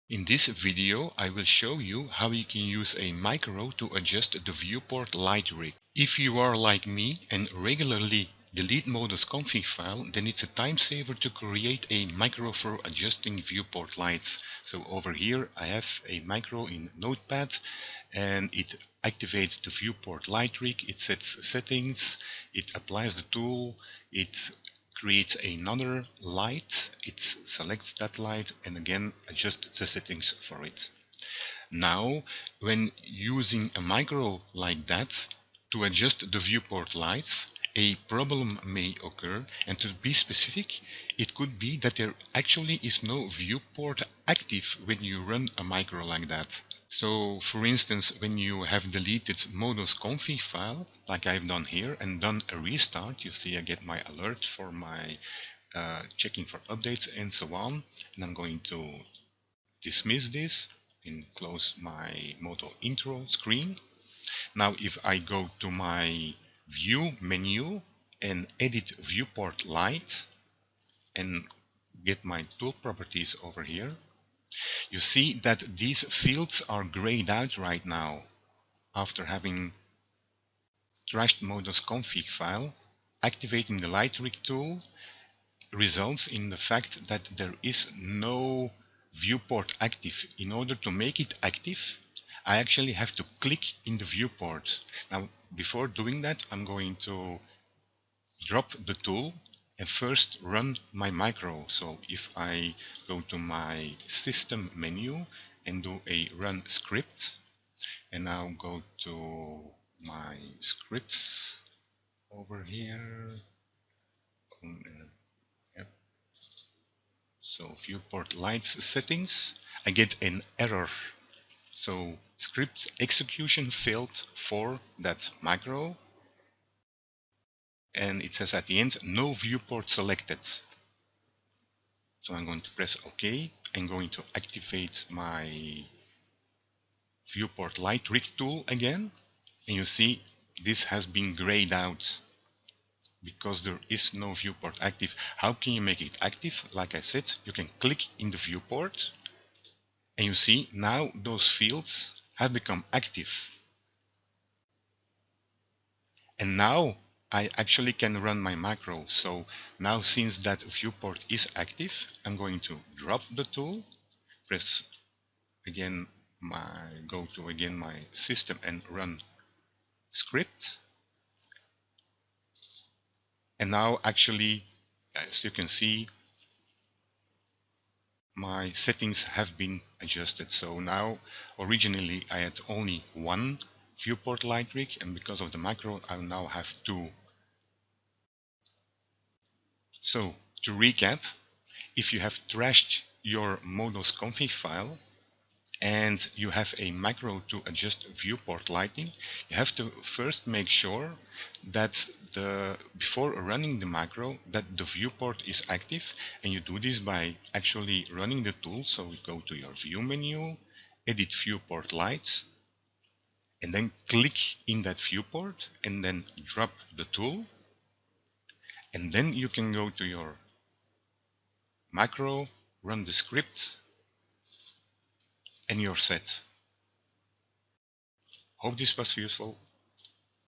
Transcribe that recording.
In this video, I will show you how you can use a macro to adjust the Viewport Light Rig. If you are like me and regularly delete modos config file, then it's a time saver to create a macro for adjusting viewport lights. So over here I have a macro in Notepad and it activates the Viewport Light Rig, it sets settings, it applies the tool, it creates another light, it selects that light and again adjusts the settings for it. Now, when using a macro like that to adjust the viewport lights, a problem may occur, and to be specific, it could be that there actually is no viewport active when you run a macro like that. So, for instance, when you have deleted modos config file, like I've done here, and done a restart, you see I get my alert for my checking for updates and so on, and I'm going to dismiss this and close my modo intro screen. Now if I go to my view menu and edit viewport light and get my tool properties over here, you see that these fields are grayed out right now. After having trashed modos config file, activating the Lightrig tool results in the fact that there is no viewport active. In order to make it active, I actually have to click in the viewport. Now, before doing that, I'm going to drop the tool and first run my macro. So if I go to my system menu and do a run script, and now go to my scripts over here. Yep. So viewport lights settings, I get an error. So script execution failed for that macro. And it says at the end, no viewport selected. So I'm going to press OK. I'm going to activate my Viewport Light Rig tool again. And you see this has been grayed out because there is no viewport active. How can you make it active? Like I said, you can click in the viewport and you see now those fields have become active. And now I actually can run my macro. So now since that viewport is active, I'm going to drop the tool, press again go to again my system and run script. And now actually, as you can see, my settings have been adjusted. So now originally I had only one viewport light rig, and because of the macro I now have two. So to recap, if you have trashed your modos config file and you have a macro to adjust viewport lighting, you have to first make sure that before running the macro that the viewport is active, and you do this by actually running the tool. So we go to your view menu, edit viewport lights, and then click in that viewport and then drop the tool, and then you can go to your macro, run the script, and you're set. Hope this was useful.